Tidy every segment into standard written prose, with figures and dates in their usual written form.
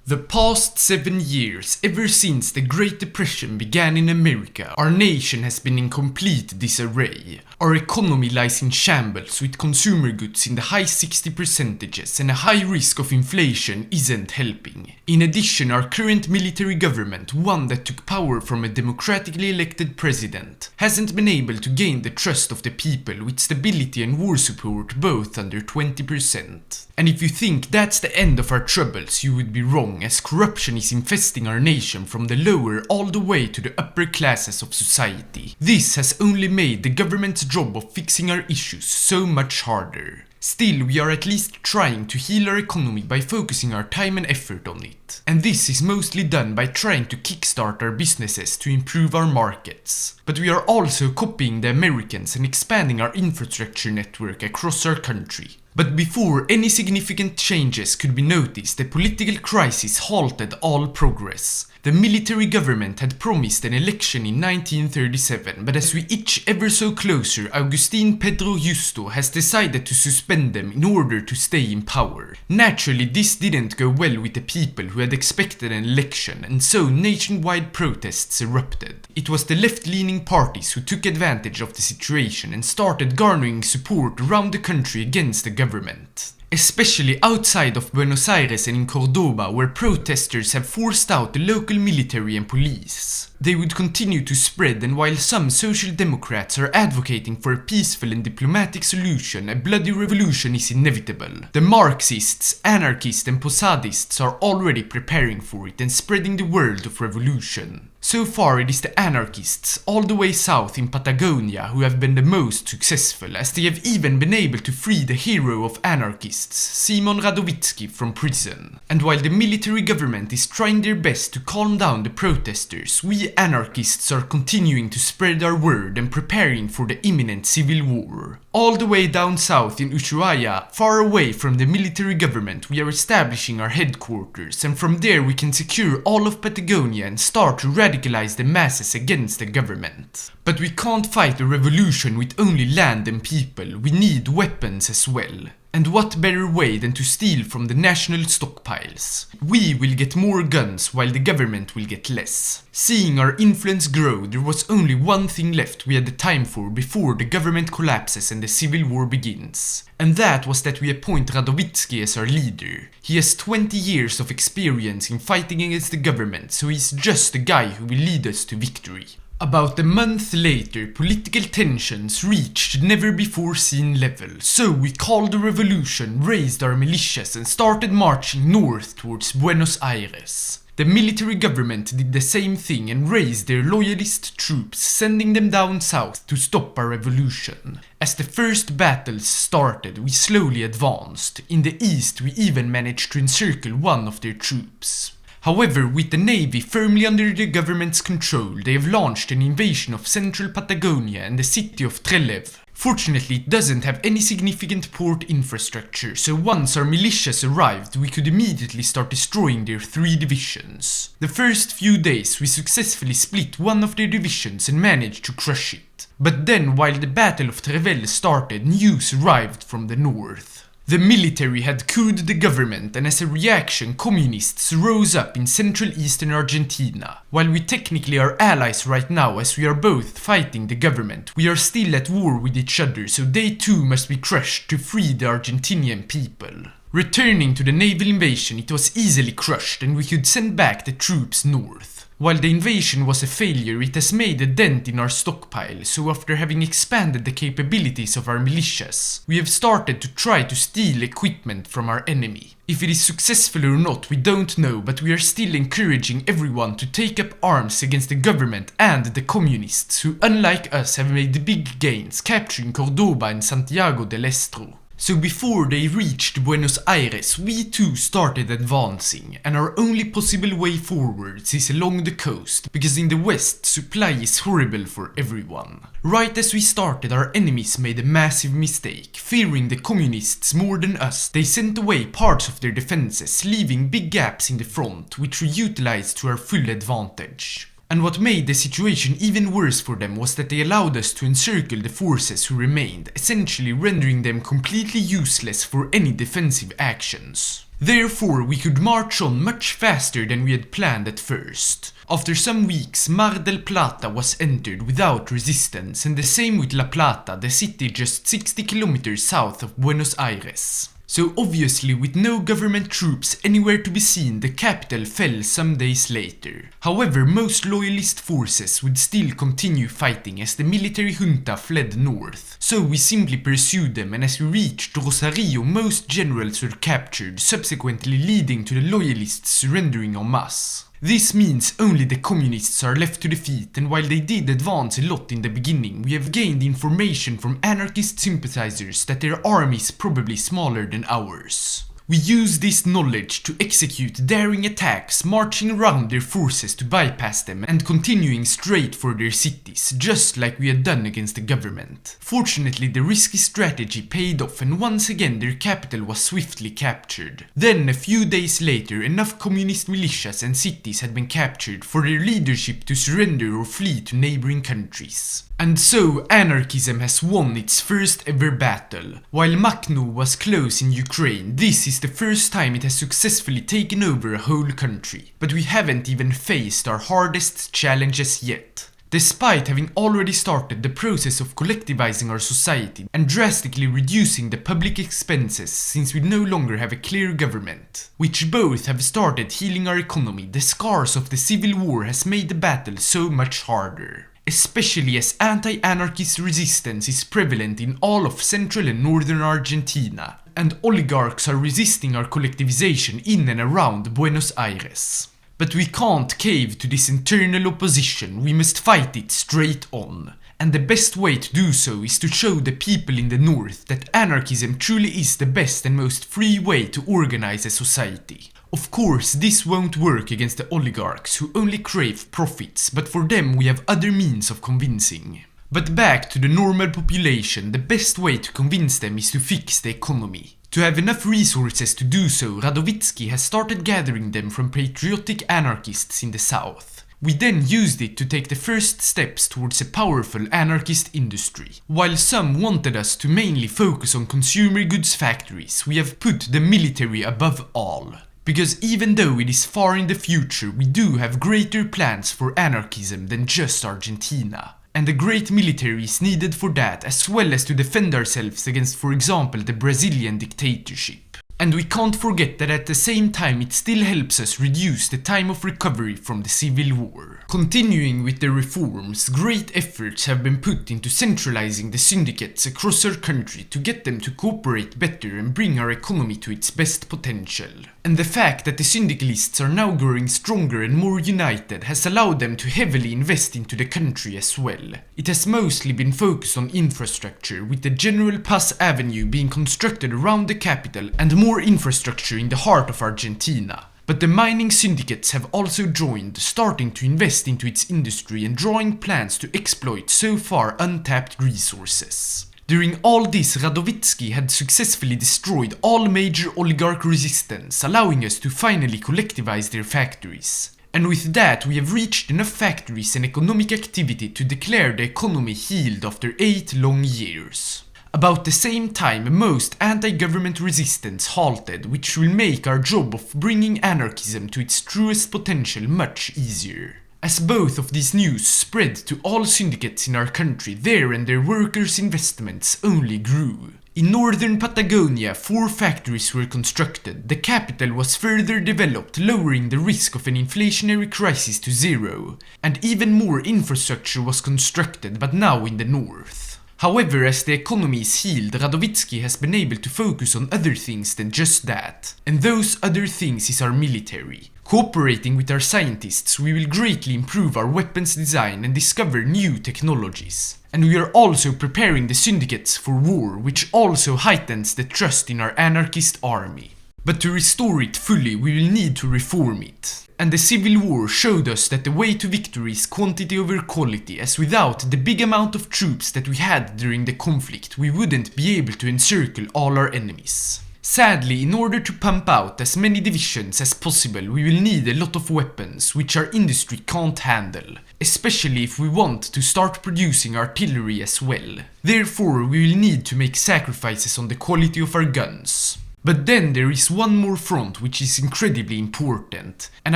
The past 7 years, ever since the Great Depression began in America, our nation has been in complete disarray. Our economy lies in shambles, with consumer goods in the high 60%, and a high risk of inflation isn't helping. In addition, our current military government, one that took power from a democratically elected president, hasn't been able to gain the trust of the people, with stability and war support both under 20%. And if you think that's the end of our troubles, you would be wrong, as corruption is infesting our nation from the lower all the way to the upper classes of society. This has only made the government's job of fixing our issues so much harder. Still, we are at least trying to heal our economy by focusing our time and effort on it. And this is mostly done by trying to kickstart our businesses to improve our markets. But we are also copying the Americans and expanding our infrastructure network across our country. But before any significant changes could be noticed, the political crisis halted all progress. The military government had promised an election in 1937, but as we itch ever so closer, Agustín Pedro Justo has decided to suspend them in order to stay in power. Naturally, this didn't go well with the people who had expected an election, and so nationwide protests erupted. It was the left-leaning parties who took advantage of the situation and started garnering support around the country against the government. Especially outside of Buenos Aires and in Cordoba, where protesters have forced out the local military and police. They would continue to spread, and while some social democrats are advocating for a peaceful and diplomatic solution, a bloody revolution is inevitable. The Marxists, anarchists and posadists are already preparing for it and spreading the word of revolution. So far it is the anarchists all the way south in Patagonia who have been the most successful, as they have even been able to free the hero of anarchists, Simon Radowitzki, from prison. And while the military government is trying their best to calm down the protesters, we anarchists are continuing to spread our word and preparing for the imminent civil war. All the way down south in Ushuaia, far away from the military government, we are establishing our headquarters, and from there we can secure all of Patagonia and start to radicalize the masses against the government. But we can't fight a revolution with only land and people, we need weapons as well. And what better way than to steal from the national stockpiles? We will get more guns while the government will get less. Seeing our influence grow, there was only one thing left we had the time for before the government collapses and the civil war begins. And that was that we appoint Radowitzki as our leader. He has 20 years of experience in fighting against the government, so he's just the guy who will lead us to victory. About a month later, political tensions reached never-before-seen levels, so we called a revolution, raised our militias and started marching north towards Buenos Aires. The military government did the same thing and raised their loyalist troops, sending them down south to stop our revolution. As the first battles started, we slowly advanced. In the east, we even managed to encircle one of their troops. However, with the navy firmly under the government's control, they have launched an invasion of central Patagonia and the city of Trelew. Fortunately, it doesn't have any significant port infrastructure, so once our militias arrived, we could immediately start destroying their 3 divisions. The first few days, we successfully split one of their divisions and managed to crush it. But then, while the Battle of Trelew started, news arrived from the north. The military had couped the government, and as a reaction, communists rose up in central eastern Argentina. While we technically are allies right now, as we are both fighting the government, we are still at war with each other, so they too must be crushed to free the Argentinian people. Returning to the naval invasion, it was easily crushed, and we could send back the troops north. While the invasion was a failure, it has made a dent in our stockpile, so after having expanded the capabilities of our militias, we have started to try to steal equipment from our enemy. If it is successful or not, we don't know, but we are still encouraging everyone to take up arms against the government and the communists, who unlike us have made big gains, capturing Cordoba and Santiago del Estero. So before they reached Buenos Aires, we too started advancing, and our only possible way forwards is along the coast, because in the west supply is horrible for everyone. Right as we started, our enemies made a massive mistake. Fearing the communists more than us, they sent away parts of their defenses, leaving big gaps in the front, which we utilized to our full advantage. And what made the situation even worse for them was that they allowed us to encircle the forces who remained, essentially rendering them completely useless for any defensive actions. Therefore, we could march on much faster than we had planned at first. After some weeks, Mar del Plata was entered without resistance, and the same with La Plata, the city just 60 kilometers south of Buenos Aires. So obviously, with no government troops anywhere to be seen, the capital fell some days later. However, most loyalist forces would still continue fighting as the military junta fled north. So we simply pursued them, and as we reached Rosario, most generals were captured, subsequently leading to the loyalists surrendering en masse. This means only the communists are left to defeat, and while they did advance a lot in the beginning, we have gained information from anarchist sympathizers that their army is probably smaller than ours. We use this knowledge to execute daring attacks, marching around their forces to bypass them and continuing straight for their cities, just like we had done against the government. Fortunately, the risky strategy paid off, and once again their capital was swiftly captured. Then, a few days later, enough communist militias and cities had been captured for their leadership to surrender or flee to neighboring countries. And so, anarchism has won its first ever battle. While Makhno was close in Ukraine, this is the first time it has successfully taken over a whole country. But we haven't even faced our hardest challenges yet. Despite having already started the process of collectivizing our society and drastically reducing the public expenses since we no longer have a clear government, which both have started healing our economy, the scars of the civil war has made the battle so much harder. Especially as anti-anarchist resistance is prevalent in all of central and northern Argentina, and oligarchs are resisting our collectivization in and around Buenos Aires. But we can't cave to this internal opposition, we must fight it straight on. And the best way to do so is to show the people in the north that anarchism truly is the best and most free way to organize a society. Of course, this won't work against the oligarchs who only crave profits, but for them we have other means of convincing. But back to the normal population, the best way to convince them is to fix the economy. To have enough resources to do so, Radowitzki has started gathering them from patriotic anarchists in the south. We then used it to take the first steps towards a powerful anarchist industry. While some wanted us to mainly focus on consumer goods factories, we have put the military above all. Because even though it is far in the future, we do have greater plans for anarchism than just Argentina. And a great military is needed for that, as well as to defend ourselves against, for example, the Brazilian dictatorship. And we can't forget that at the same time it still helps us reduce the time of recovery from the civil war. Continuing with the reforms, great efforts have been put into centralizing the syndicates across our country to get them to cooperate better and bring our economy to its best potential. And the fact that the syndicalists are now growing stronger and more united has allowed them to heavily invest into the country as well. It has mostly been focused on infrastructure, with the General Paz Avenue being constructed around the capital and more infrastructure in the heart of Argentina. But the mining syndicates have also joined, starting to invest into its industry and drawing plans to exploit so far untapped resources. During all this, Radowitzki had successfully destroyed all major oligarch resistance, allowing us to finally collectivize their factories. And with that, we have reached enough factories and economic activity to declare the economy healed after 8 long years. About the same time, most anti-government resistance halted, which will make our job of bringing anarchism to its truest potential much easier. As both of these news spread to all syndicates in our country, their and their workers' investments only grew. In northern Patagonia, 4 factories were constructed. The capital was further developed, lowering the risk of an inflationary crisis to 0. And even more infrastructure was constructed, but now in the north. However, as the economy is healed, Radowitzki has been able to focus on other things than just that. And those other things is our military. Cooperating with our scientists, we will greatly improve our weapons design and discover new technologies. And we are also preparing the syndicates for war, which also heightens the trust in our anarchist army. But to restore it fully, we will need to reform it. And the civil war showed us that the way to victory is quantity over quality, as without the big amount of troops that we had during the conflict, we wouldn't be able to encircle all our enemies. Sadly, in order to pump out as many divisions as possible, we will need a lot of weapons, which our industry can't handle, especially if we want to start producing artillery as well. Therefore, we will need to make sacrifices on the quality of our guns. But then there is one more front which is incredibly important, and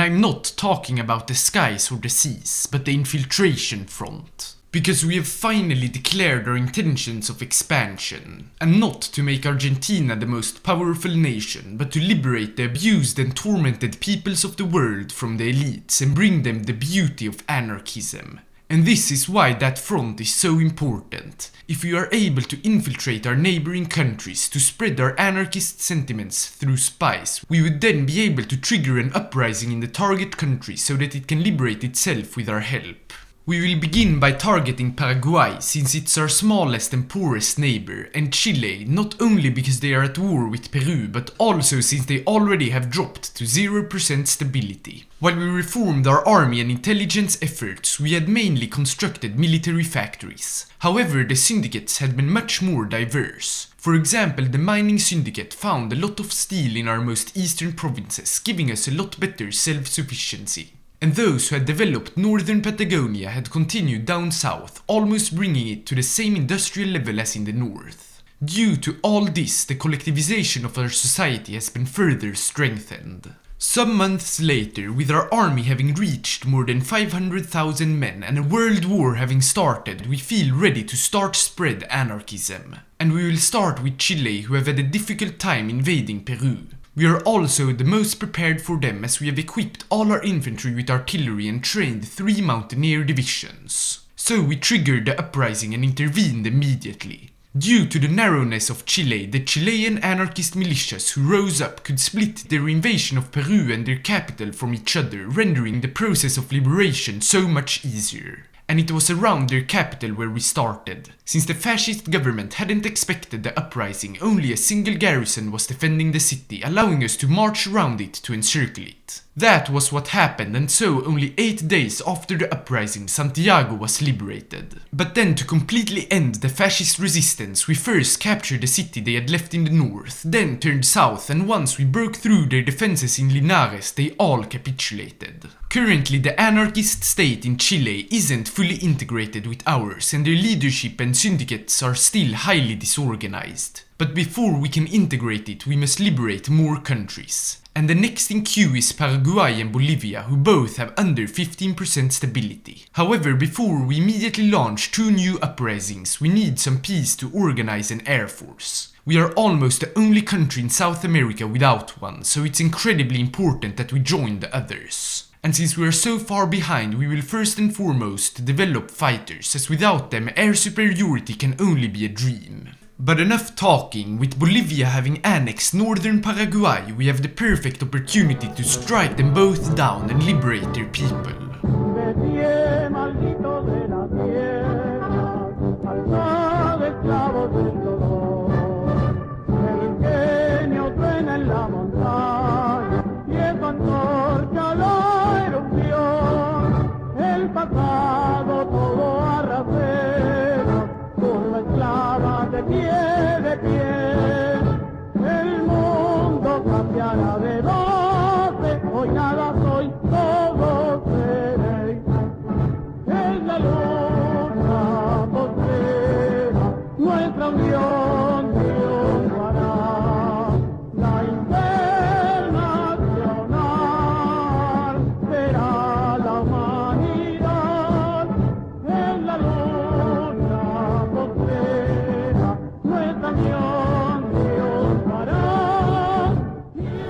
I'm not talking about the skies or the seas, but the infiltration front. Because we have finally declared our intentions of expansion, and not to make Argentina the most powerful nation, but to liberate the abused and tormented peoples of the world from the elites and bring them the beauty of anarchism. And this is why that front is so important. If we are able to infiltrate our neighboring countries to spread our anarchist sentiments through spies, we would then be able to trigger an uprising in the target country so that it can liberate itself with our help. We will begin by targeting Paraguay since it's our smallest and poorest neighbor, and Chile not only because they are at war with Peru but also since they already have dropped to 0% stability. While we reformed our army and intelligence efforts, we had mainly constructed military factories. However, the syndicates had been much more diverse. For example, the mining syndicate found a lot of steel in our most eastern provinces, giving us a lot better self-sufficiency. And those who had developed northern Patagonia had continued down south, almost bringing it to the same industrial level as in the north. Due to all this, the collectivization of our society has been further strengthened. Some months later, with our army having reached more than 500,000 men and a world war having started, we feel ready to start spread anarchism. And we will start with Chile, who have had a difficult time invading Peru. We are also the most prepared for them as we have equipped all our infantry with artillery and trained 3 mountaineer divisions. So we triggered the uprising and intervened immediately. Due to the narrowness of Chile, the Chilean anarchist militias who rose up could split their invasion of Peru and their capital from each other, rendering the process of liberation so much easier. And it was around their capital where we started. Since the fascist government hadn't expected the uprising, only a single garrison was defending the city, allowing us to march around it to encircle it. That was what happened, and so only 8 days after the uprising, Santiago was liberated. But then to completely end the fascist resistance, we first captured the city they had left in the north, then turned south, and once we broke through their defenses in Linares, they all capitulated. Currently, the anarchist state in Chile isn't fully integrated with ours, and their leadership and syndicates are still highly disorganized. But before we can integrate it, we must liberate more countries. And the next in queue is Paraguay and Bolivia, who both have under 15% stability. However, before we immediately launch 2 new uprisings, we need some peace to organize an air force. We are almost the only country in South America without one, so it's incredibly important that we join the others. And since we are so far behind, we will first and foremost develop fighters, as without them air superiority can only be a dream. But enough talking. With Bolivia having annexed northern Paraguay, we have the perfect opportunity to strike them both down and liberate their people.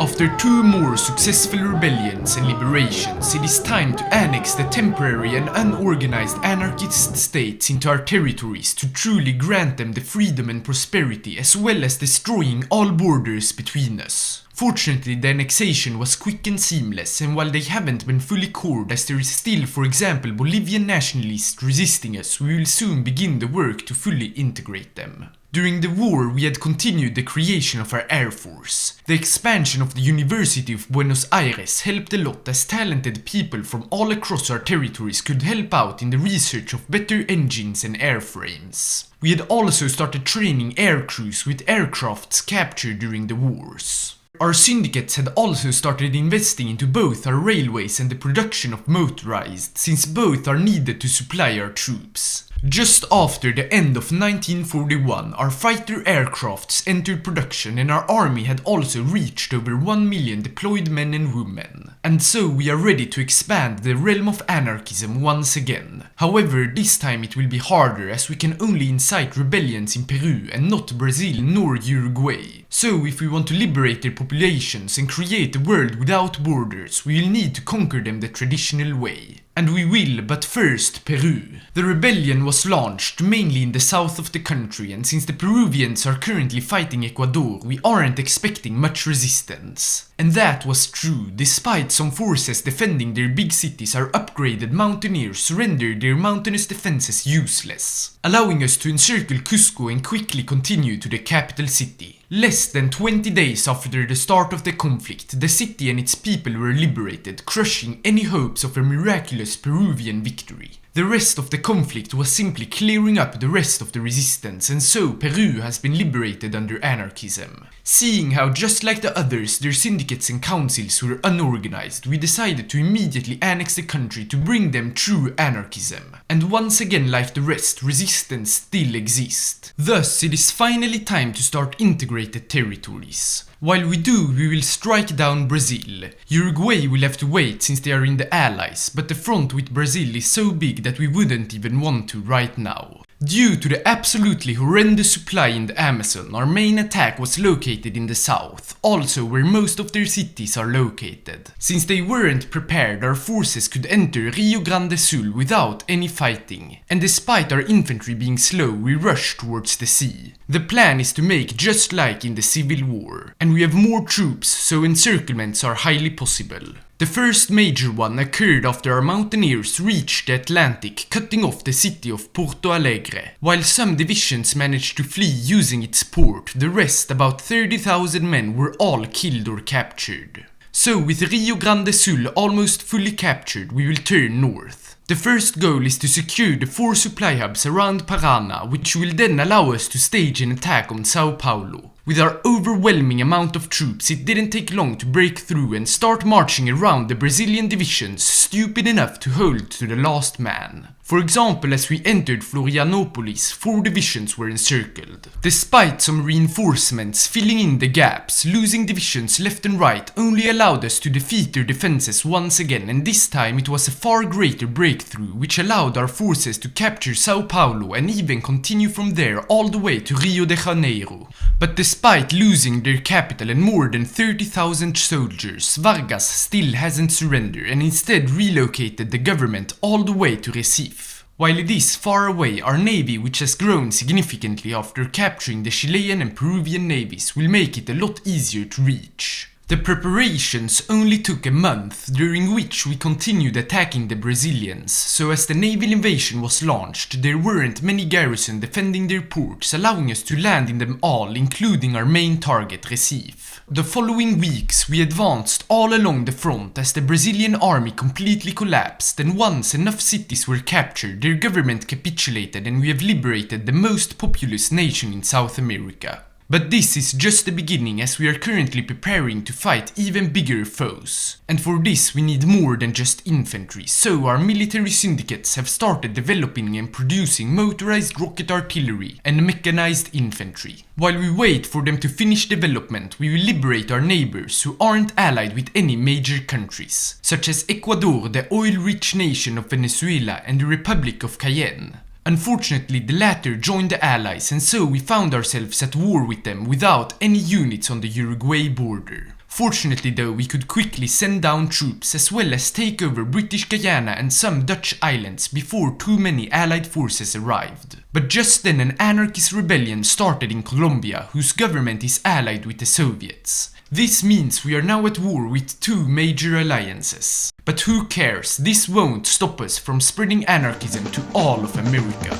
After 2 more successful rebellions and liberations, it is time to annex the temporary and unorganized anarchist states into our territories to truly grant them the freedom and prosperity, as well as destroying all borders between us. Fortunately, the annexation was quick and seamless, and while they haven't been fully cored, as there is still, for example, Bolivian nationalists resisting us, we will soon begin the work to fully integrate them. During the war, we had continued the creation of our air force. The expansion of the University of Buenos Aires helped a lot, as talented people from all across our territories could help out in the research of better engines and airframes. We had also started training air crews with aircrafts captured during the wars. Our syndicates had also started investing into both our railways and the production of motorized, since both are needed to supply our troops. Just after the end of 1941, our fighter aircrafts entered production and our army had also reached over 1 million deployed men and women. And so we are ready to expand the realm of anarchism once again. However, this time it will be harder as we can only incite rebellions in Peru and not Brazil nor Uruguay. So if we want to liberate their populations and create a world without borders, we will need to conquer them the traditional way. And we will, but first Peru. The rebellion was launched mainly in the south of the country, and since the Peruvians are currently fighting Ecuador, we aren't expecting much resistance. And that was true, despite some forces defending their big cities, our upgraded mountaineers rendered their mountainous defenses useless, allowing us to encircle Cusco and quickly continue to the capital city. Less than 20 days after the start of the conflict, the city and its people were liberated, crushing any hopes of a miraculous Peruvian victory. The rest of the conflict was simply clearing up the rest of the resistance, and so Peru has been liberated under anarchism. Seeing how, just like the others, their syndicates and councils were unorganized, we decided to immediately annex the country to bring them true anarchism. And once again, like the rest, resistance still exists. Thus, it is finally time to start integrated territories. While we do, we will strike down Brazil. Uruguay will have to wait since they are in the Allies, but the front with Brazil is so big that we wouldn't even want to right now. Due to the absolutely horrendous supply in the Amazon, our main attack was located in the south, also where most of their cities are located. Since they weren't prepared, our forces could enter Rio Grande do Sul without any fighting, and despite our infantry being slow, we rushed towards the sea. The plan is to make just like in the Civil War, and we have more troops, so encirclements are highly possible. The first major one occurred after our mountaineers reached the Atlantic, cutting off the city of Porto Alegre. While some divisions managed to flee using its port, the rest, about 30,000 men, were all killed or captured. So with Rio Grande do Sul almost fully captured, we will turn north. The first goal is to secure the 4 supply hubs around Parana, which will then allow us to stage an attack on Sao Paulo. With our overwhelming amount of troops, it didn't take long to break through and start marching around the Brazilian divisions stupid enough to hold to the last man. For example, as we entered Florianopolis, 4 divisions were encircled. Despite some reinforcements filling in the gaps, losing divisions left and right only allowed us to defeat their defenses once again, and this time it was a far greater breakthrough which allowed our forces to capture Sao Paulo and even continue from there all the way to Rio de Janeiro. But despite losing their capital and more than 30,000 soldiers, Vargas still hasn't surrendered and instead relocated the government all the way to Recife. While it is far away, our navy, which has grown significantly after capturing the Chilean and Peruvian navies, will make it a lot easier to reach. The preparations only took a month, during which we continued attacking the Brazilians, so as the naval invasion was launched, there weren't many garrisons defending their ports, allowing us to land in them all, including our main target, Recife. The following weeks, we advanced all along the front as the Brazilian army completely collapsed, and once enough cities were captured, their government capitulated and we have liberated the most populous nation in South America. But this is just the beginning, as we are currently preparing to fight even bigger foes. And for this we need more than just infantry, so our military syndicates have started developing and producing motorized rocket artillery and mechanized infantry. While we wait for them to finish development, we will liberate our neighbors who aren't allied with any major countries, such as Ecuador, the oil-rich nation of Venezuela, and the Republic of Cayenne. Unfortunately, the latter joined the Allies, and so we found ourselves at war with them without any units on the Uruguay border. Fortunately though, we could quickly send down troops as well as take over British Guyana and some Dutch islands before too many Allied forces arrived. But just then an anarchist rebellion started in Colombia, whose government is allied with the Soviets. This means we are now at war with 2 major alliances. But who cares, this won't stop us from spreading anarchism to all of America.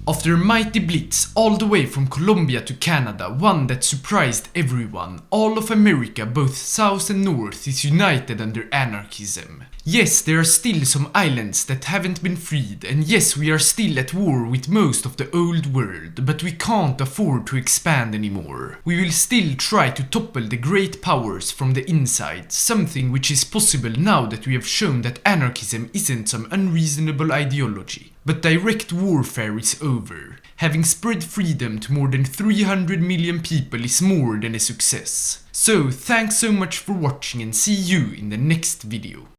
After a mighty blitz all the way from Colombia to Canada, one that surprised everyone, all of America, both south and north, is united under anarchism. Yes, there are still some islands that haven't been freed, and yes, we are still at war with most of the old world, but we can't afford to expand anymore. We will still try to topple the great powers from the inside, something which is possible now that we have shown that anarchism isn't some unreasonable ideology. But direct warfare is over. Having spread freedom to more than 300 million people is more than a success. So, thanks so much for watching and see you in the next video.